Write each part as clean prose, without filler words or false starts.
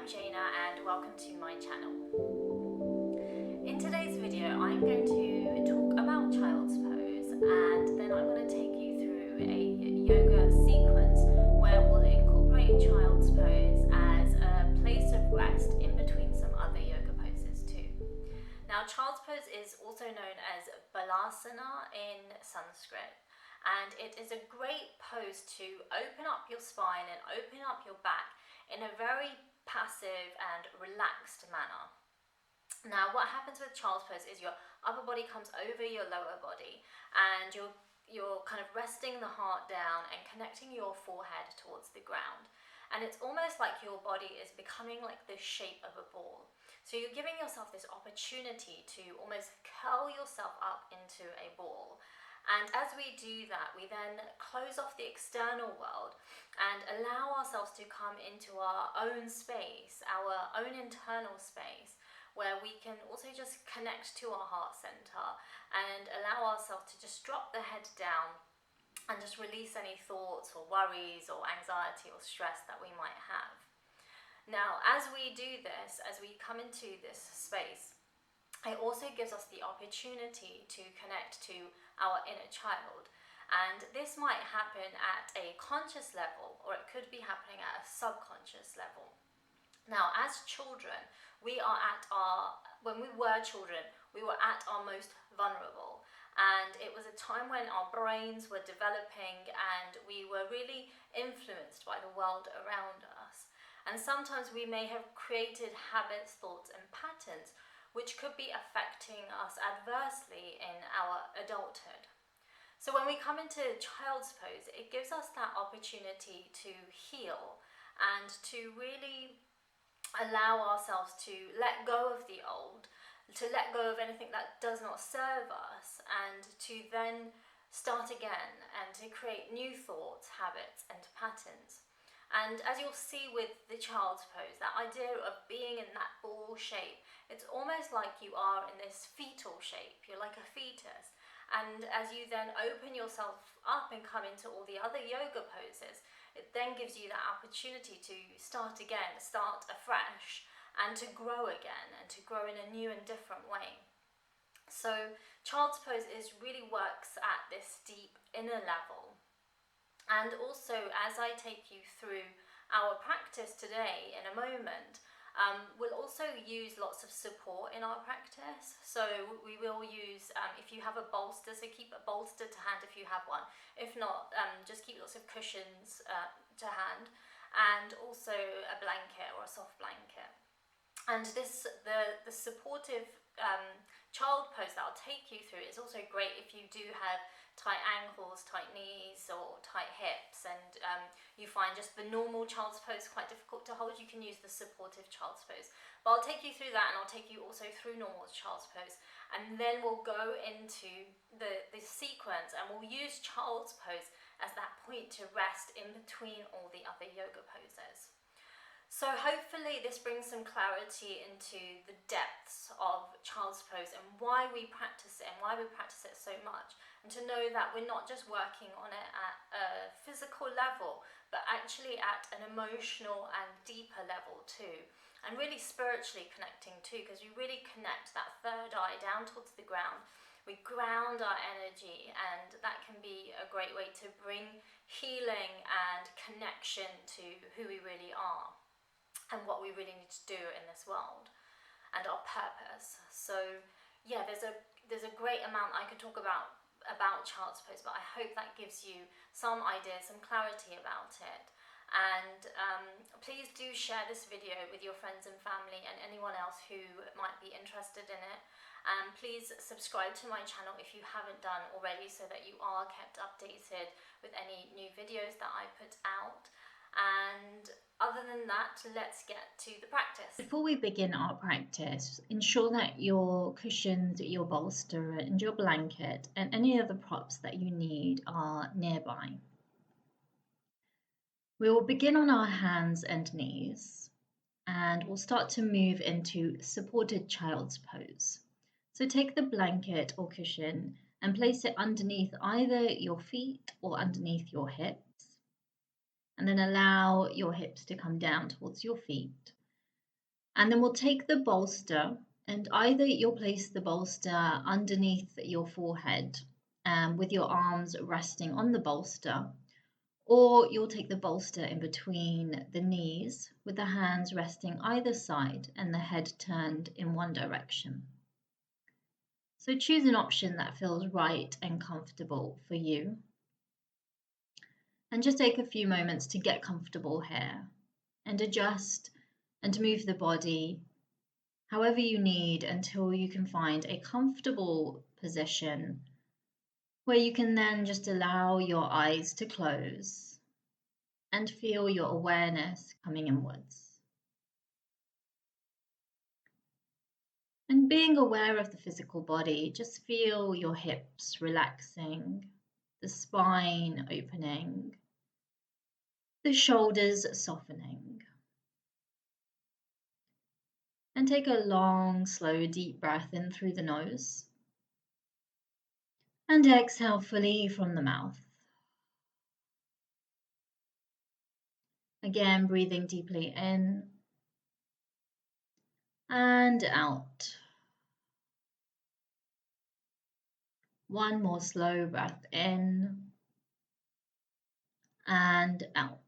I'm Jaina and welcome to my channel. In today's video I'm going to talk about child's pose, and then I'm going to take you through a yoga sequence where we'll incorporate child's pose as a place of rest in between some other yoga poses too. Now, child's pose is also known as Balasana in Sanskrit, and it is a great pose to open up your spine and open up your back in a very passive and relaxed manner. Now, what happens with child's pose is your upper body comes over your lower body, and you're kind of resting the heart down and connecting your forehead towards the ground. And it's almost like your body is becoming like the shape of a ball. So you're giving yourself this opportunity to almost curl yourself up into a ball. And as we do that, we then close off the external world and allow ourselves to come into our own space, our own internal space, where we can also just connect to our heart center and allow ourselves to just drop the head down and just release any thoughts or worries or anxiety or stress that we might have. Now, as we do this, as we come into this space, it also gives us the opportunity to connect to our inner child. And this might happen at a conscious level, or it could be happening at a subconscious level. Now, as children, when we were children, we were at our most vulnerable. And it was a time when our brains were developing and we were really influenced by the world around us. And sometimes we may have created habits, thoughts, and patterns which could be affecting us adversely in our adulthood. So when we come into child's pose, it gives us that opportunity to heal and to really allow ourselves to let go of the old, to let go of anything that does not serve us, and to then start again and to create new thoughts, habits, and patterns. And as you'll see with the child's pose, that idea of being in that ball shape, it's almost like you are in this fetal shape. You're like a fetus. And as you then open yourself up and come into all the other yoga poses, it then gives you that opportunity to start again, start afresh, and to grow again, and to grow in a new and different way. So child's pose really works at this deep inner level. And also, as I take you through our practice today in a moment, we'll also use lots of support in our practice. So we will use, if you have a bolster, so keep a bolster to hand if you have one. If not, just keep lots of cushions to hand, and also a blanket or a soft blanket. And the supportive child pose that I'll take you through is also great if you do have tight ankles, tight knees, or tight hips, and you find just the normal child's pose quite difficult to hold. You can use the supportive child's pose. But I'll take you through that, and I'll take you also through normal child's pose, and then we'll go into the sequence, and we'll use child's pose as that point to rest in between all the other yoga poses. So hopefully this brings some clarity into the depths of child's pose and why we practice it and why we practice it so much. And to know that we're not just working on it at a physical level, but actually at an emotional and deeper level too. And really spiritually connecting too, because we really connect that third eye down towards the ground. We ground our energy, and that can be a great way to bring healing and connection to who we really are and what we really need to do in this world and our purpose. So yeah, there's a great amount I could talk about child's pose, but I hope that gives you some ideas, some clarity about it. And please do share this video with your friends and family and anyone else who might be interested in it. And please subscribe to my channel if you haven't done already, so that you are kept updated with any new videos that I put out. And other than that, let's get to the practice. Before we begin our practice, ensure that your cushions, your bolster and your blanket and any other props that you need are nearby. We will begin on our hands and knees, and we'll start to move into supported child's pose. So take the blanket or cushion and place it underneath either your feet or underneath your hips. And then allow your hips to come down towards your feet And then we'll take the bolster, and either you'll place the bolster underneath your forehead with your arms resting on the bolster, or you'll take the bolster in between the knees with the hands resting either side and the head turned in one direction. So choose an option that feels right and comfortable for you. And just take a few moments to get comfortable here and adjust and move the body however you need until you can find a comfortable position where you can then just allow your eyes to close and feel your awareness coming inwards. And being aware of the physical body, just feel your hips relaxing, the spine opening, the shoulders softening. And take a long, slow, deep breath in through the nose. And exhale fully from the mouth. Again, breathing deeply in and out. One more slow breath in and out.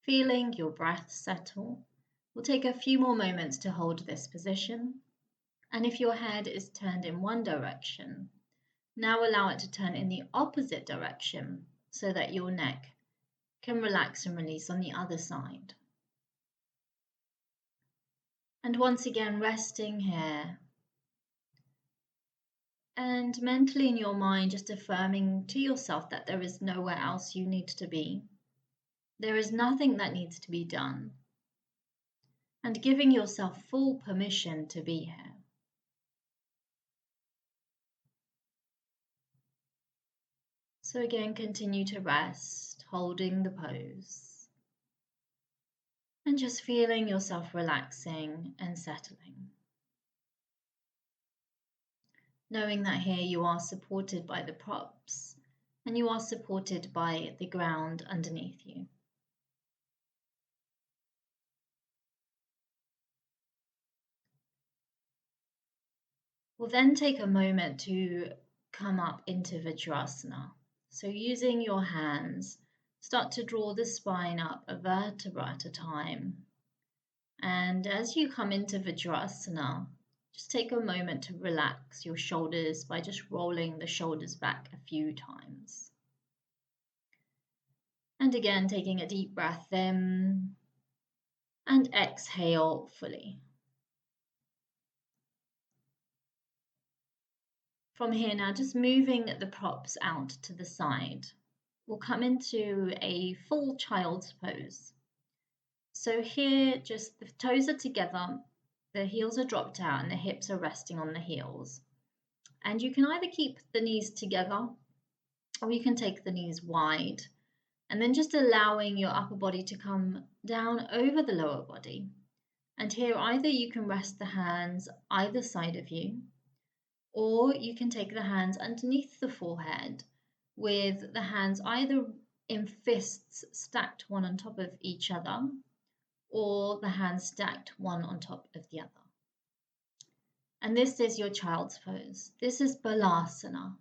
Feeling your breath settle. We'll take a few more moments to hold this position. And if your head is turned in one direction, now allow it to turn in the opposite direction so that your neck can relax and release on the other side. And once again, resting here and mentally in your mind, just affirming to yourself that there is nowhere else you need to be. There is nothing that needs to be done. And giving yourself full permission to be here. So again, continue to rest, holding the pose. And just feeling yourself relaxing and settling. Knowing that here you are supported by the props and you are supported by the ground underneath you. We'll then take a moment to come up into Vajrasana. So using your hands, start to draw the spine up a vertebra at a time. And as you come into Vajrasana, just take a moment to relax your shoulders by just rolling the shoulders back a few times. And again, taking a deep breath in and exhale fully. From here now, just moving the props out to the side, we'll come into a full child's pose. So here, just the toes are together, the heels are dropped out and the hips are resting on the heels. And you can either keep the knees together or you can take the knees wide and then just allowing your upper body to come down over the lower body. And here either you can rest the hands either side of you, or you can take the hands underneath the forehead with the hands either in fists stacked one on top of each other, or the hands stacked one on top of the other. And this is your child's pose. This is Balasana.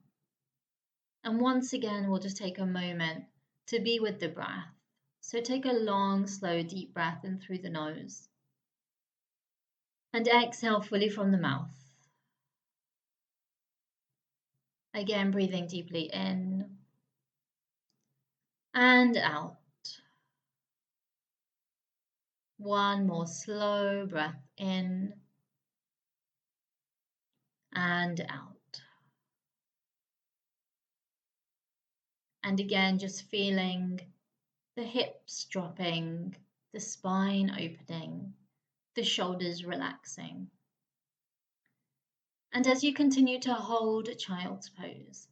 And once again, we'll just take a moment to be with the breath. So take a long, slow, deep breath in through the nose. And exhale fully from the mouth. Again, breathing deeply in and out. One more slow breath in and out. And again, just feeling the hips dropping, the spine opening, the shoulders relaxing. And as you continue to hold child's pose,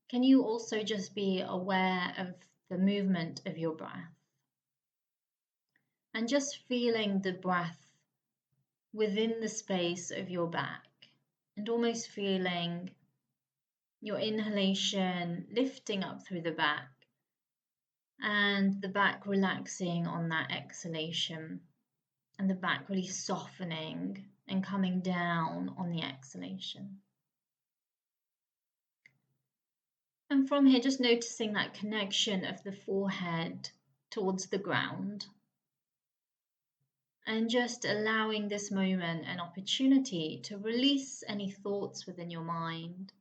can you also just be aware of the movement of your breath? And just feeling the breath within the space of your back, and almost feeling your inhalation lifting up through the back and the back relaxing on that exhalation, and the back really softening and coming down on the exhalation. And from here, just noticing that connection of the forehead towards the ground, and just allowing this moment an opportunity to release any thoughts within your mind,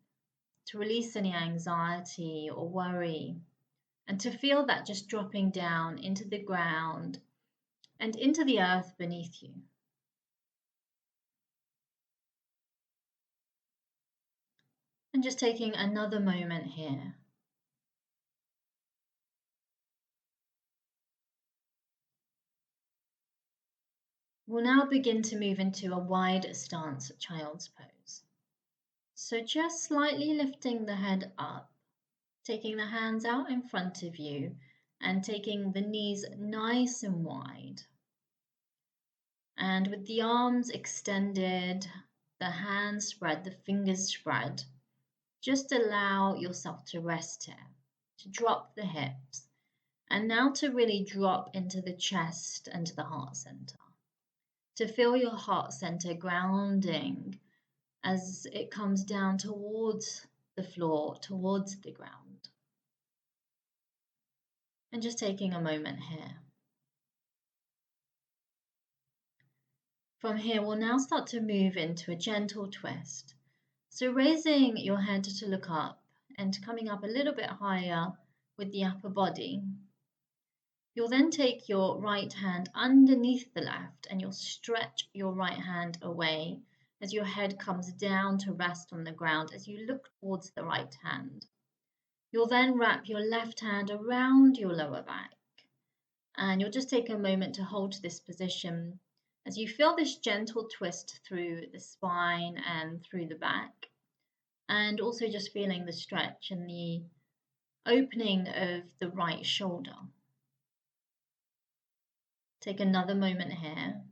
to release any anxiety or worry, and to feel that just dropping down into the ground and into the earth beneath you. And just taking another moment here. We'll now begin to move into a wide stance child's pose. So just slightly lifting the head up, taking the hands out in front of you and taking the knees nice and wide. And with the arms extended, the hands spread, the fingers spread, just allow yourself to rest here, to drop the hips, and now to really drop into the chest and to the heart center, to feel your heart center grounding as it comes down towards the floor, towards the ground. And just taking a moment here. From here, we'll now start to move into a gentle twist. So raising your head to look up and coming up a little bit higher with the upper body. You'll then take your right hand underneath the left and you'll stretch your right hand away as your head comes down to rest on the ground as you look towards the right hand. You'll then wrap your left hand around your lower back and you'll just take a moment to hold this position as you feel this gentle twist through the spine and through the back, and also just feeling the stretch and the opening of the right shoulder. Take another moment here.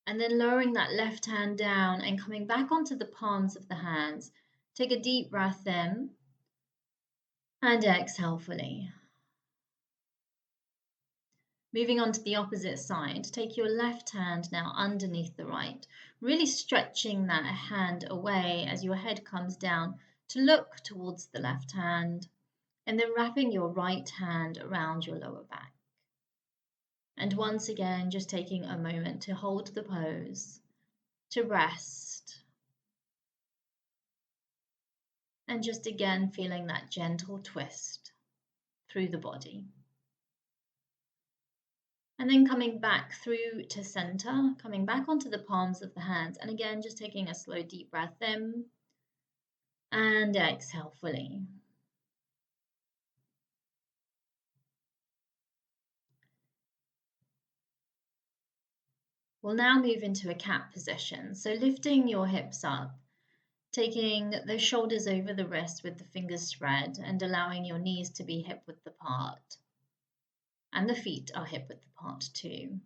And then lowering that left hand down and coming back onto the palms of the hands. Take a deep breath in and exhale fully. Moving on to the opposite side, take your left hand now underneath the right, really stretching that hand away as your head comes down to look towards the left hand, and then wrapping your right hand around your lower back. And once again, just taking a moment to hold the pose, to rest, and just again feeling that gentle twist through the body. And then coming back through to center, coming back onto the palms of the hands, and again just taking a slow deep breath in and exhale fully. We'll now move into a cat position. So lifting your hips up, taking the shoulders over the wrist with the fingers spread and allowing your knees to be hip width apart. And the feet are hip width apart too.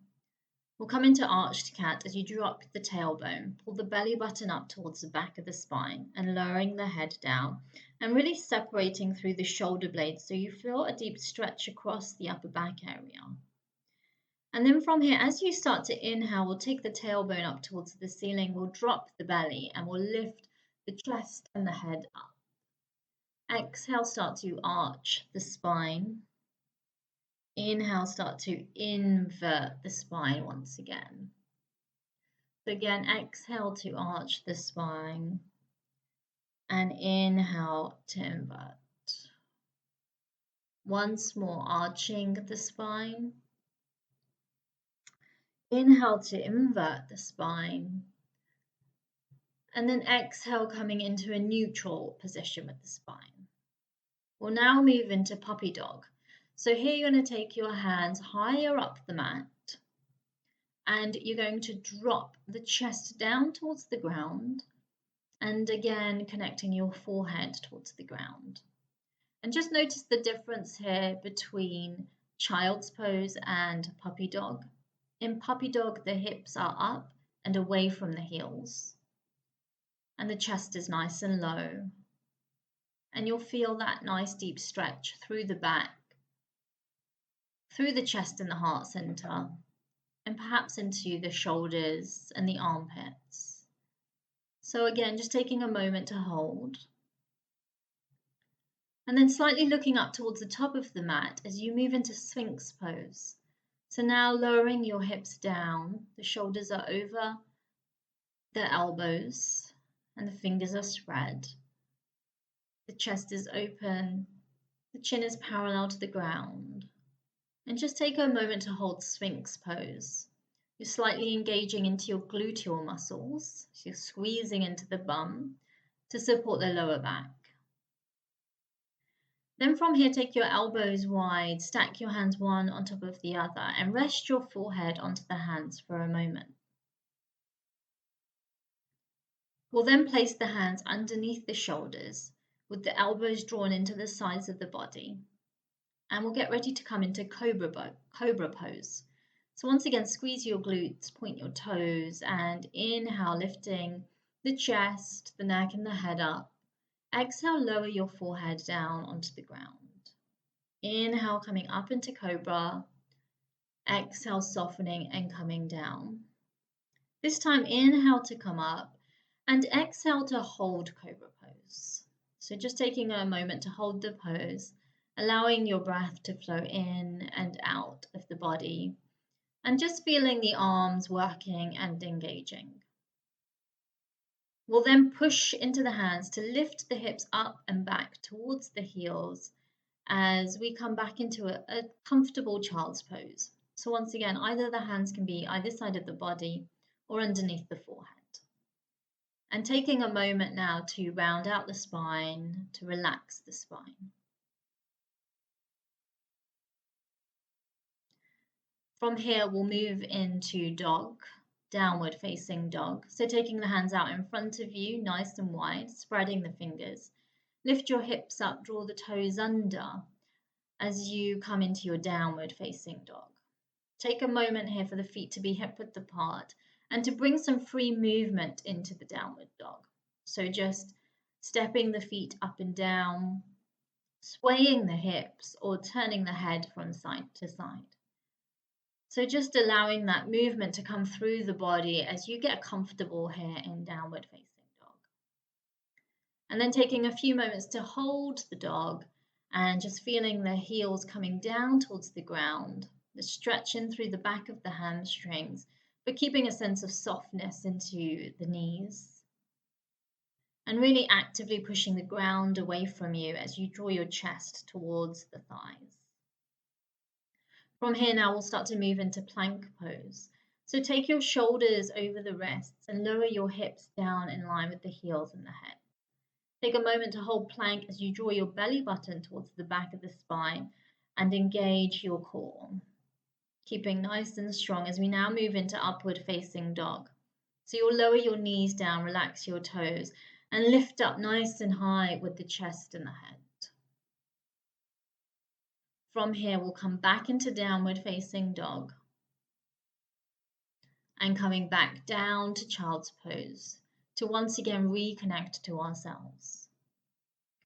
We'll come into arched cat as you drop the tailbone, pull the belly button up towards the back of the spine and lowering the head down and really separating through the shoulder blades so you feel a deep stretch across the upper back area. And then from here, as you start to inhale, we'll take the tailbone up towards the ceiling, we'll drop the belly and we'll lift the chest and the head up. Exhale, start to arch the spine. Inhale, start to invert the spine once again. So again, exhale to arch the spine and inhale to invert. Once more, arching the spine. Inhale to invert the spine. And then exhale, coming into a neutral position with the spine. We'll now move into puppy dog. So here you're going to take your hands higher up the mat and you're going to drop the chest down towards the ground and again connecting your forehead towards the ground. And just notice the difference here between child's pose and puppy dog. In puppy dog, the hips are up and away from the heels and the chest is nice and low. And you'll feel that nice deep stretch through the back, through the chest and the heart center, and perhaps into the shoulders and the armpits. So again, just taking a moment to hold. And then slightly looking up towards the top of the mat as you move into Sphinx pose. So now lowering your hips down, the shoulders are over the elbows and the fingers are spread. The chest is open, the chin is parallel to the ground. And just take a moment to hold Sphinx pose. You're slightly engaging into your gluteal muscles. So you're squeezing into the bum to support the lower back. Then from here, take your elbows wide, stack your hands one on top of the other, and rest your forehead onto the hands for a moment. We'll then place the hands underneath the shoulders, with the elbows drawn into the sides of the body. And we'll get ready to come into cobra pose. So once again, squeeze your glutes, point your toes, and inhale, lifting the chest, the neck, and the head up. Exhale, lower your forehead down onto the ground. Inhale, coming up into cobra. Exhale, softening and coming down. This time, inhale to come up and exhale to hold cobra pose. So just taking a moment to hold the pose, allowing your breath to flow in and out of the body, and just feeling the arms working and engaging. We'll then push into the hands to lift the hips up and back towards the heels as we come back into a comfortable child's pose. So once again, either the hands can be either side of the body or underneath the forehead. And taking a moment now to round out the spine, to relax the spine. From here, we'll move into dog, downward facing dog. So taking the hands out in front of you, nice and wide, spreading the fingers. Lift your hips up, draw the toes under as you come into your downward facing dog. Take a moment here for the feet to be hip width apart and to bring some free movement into the downward dog. So just stepping the feet up and down, swaying the hips or turning the head from side to side. So just allowing that movement to come through the body as you get comfortable here in downward facing dog. And then taking a few moments to hold the dog and just feeling the heels coming down towards the ground, the stretching through the back of the hamstrings, but keeping a sense of softness into the knees. And really actively pushing the ground away from you as you draw your chest towards the thighs. From here now, we'll start to move into plank pose. So take your shoulders over the wrists and lower your hips down in line with the heels and the head. Take a moment to hold plank as you draw your belly button towards the back of the spine and engage your core. Keeping nice and strong as we now move into upward facing dog. So you'll lower your knees down, relax your toes, and lift up nice and high with the chest and the head. From here, we'll come back into downward facing dog and coming back down to child's pose to once again reconnect to ourselves.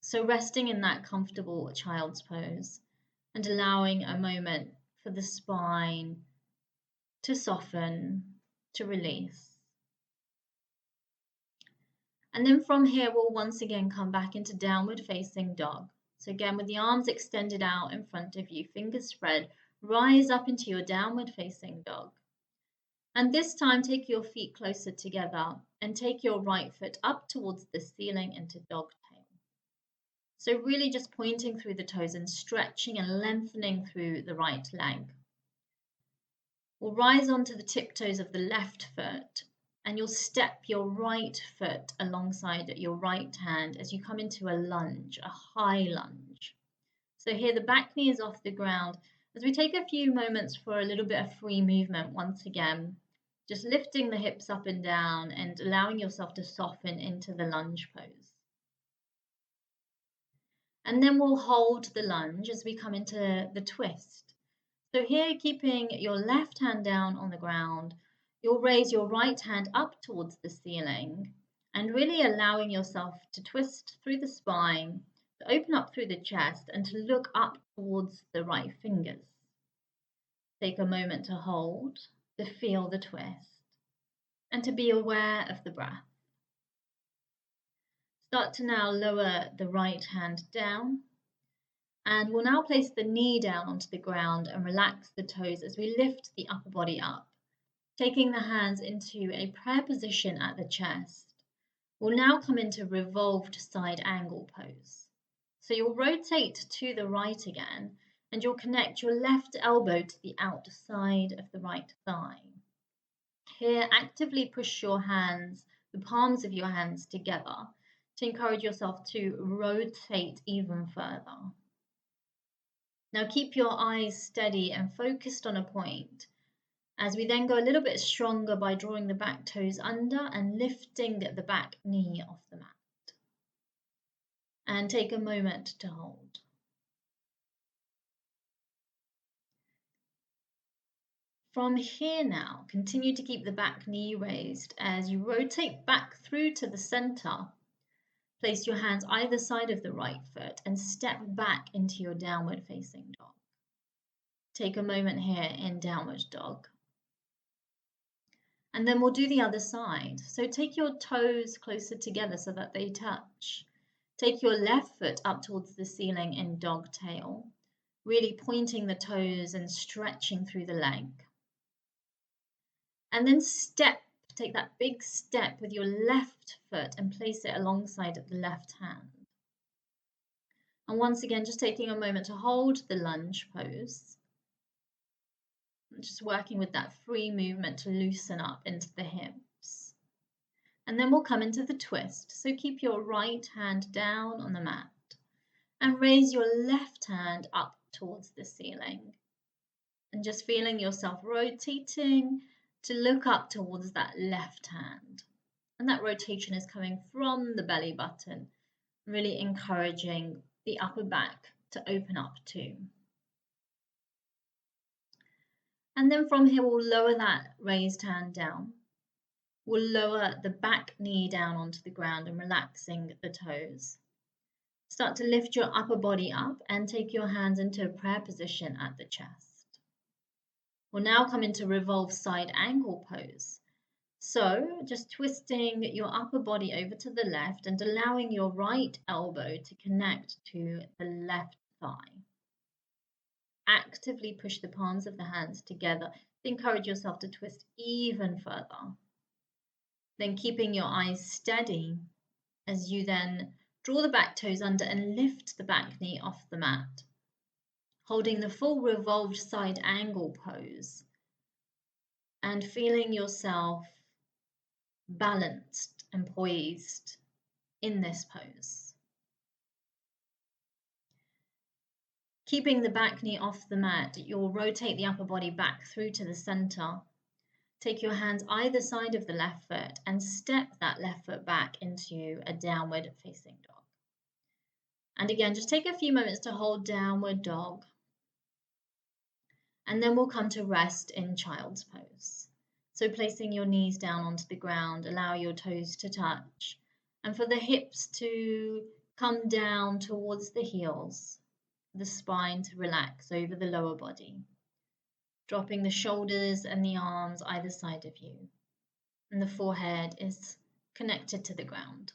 So resting in that comfortable child's pose and allowing a moment for the spine to soften, to release. And then from here, we'll once again come back into downward facing dog. So again, with the arms extended out in front of you, fingers spread, rise up into your downward facing dog. And this time, take your feet closer together and take your right foot up towards the ceiling into dog tail. So really just pointing through the toes and stretching and lengthening through the right leg. We'll rise onto the tiptoes of the left foot and you'll step your right foot alongside your right hand as you come into a lunge, a high lunge. So here the back knee is off the ground as we take a few moments for a little bit of free movement once again, just lifting the hips up and down and allowing yourself to soften into the lunge pose. And then we'll hold the lunge as we come into the twist. So here, keeping your left hand down on the ground, you'll raise your right hand up towards the ceiling and really allowing yourself to twist through the spine, To open up through the chest and to look up towards the right fingers. Take a moment to hold, to feel the twist, and to be aware of the breath. Start to now lower the right hand down, and we'll now place the knee down onto the ground and relax the toes as we lift the upper body up, taking the hands into a prayer position at the chest. We'll now come into revolved side angle pose. So you'll rotate to the right again, and you'll connect your left elbow to the outside of the right thigh. Here, actively push your hands, the palms of your hands together to encourage yourself to rotate even further. Now keep your eyes steady and focused on a point as we then go a little bit stronger by drawing the back toes under and lifting the back knee off the mat. And take a moment to hold. From here now, continue to keep the back knee raised as you rotate back through to the center. Place your hands either side of the right foot and step back into your downward facing dog. Take a moment here in downward dog. And then we'll do the other side. So take your toes closer together so that they touch. Take your left foot up towards the ceiling in dog tail, really pointing the toes and stretching through the leg. And then take that big step with your left foot and place it alongside the left hand. And once again, just taking a moment to hold the lunge pose. Just working with that free movement to loosen up into the hips. And then we'll come into the twist. So keep your right hand down on the mat and raise your left hand up towards the ceiling. And just feeling yourself rotating to look up towards that left hand. And that rotation is coming from the belly button, really encouraging the upper back to open up too. And then from here, we'll lower that raised hand down. We'll lower the back knee down onto the ground and relaxing the toes. Start to lift your upper body up and take your hands into a prayer position at the chest. We'll now come into revolve side angle pose. So just twisting your upper body over to the left and allowing your right elbow to connect to the left thigh. Actively push the palms of the hands together to encourage yourself to twist even further. Then keeping your eyes steady as you then draw the back toes under and lift the back knee off the mat. Holding the full revolved side angle pose and feeling yourself balanced and poised in this pose. Keeping the back knee off the mat, you'll rotate the upper body back through to the center. Take your hands either side of the left foot and step that left foot back into a downward facing dog. And again, just take a few moments to hold downward dog. And then we'll come to rest in child's pose. So placing your knees down onto the ground, allow your toes to touch, and for the hips to come down towards the heels, the spine to relax over the lower body, dropping the shoulders and the arms either side of you, and the forehead is connected to the ground.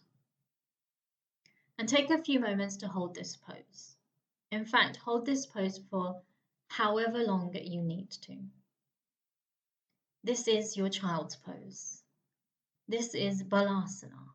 And take a few moments to hold this pose. In fact, hold this pose for however long you need to. This is your child's pose. This is Balasana.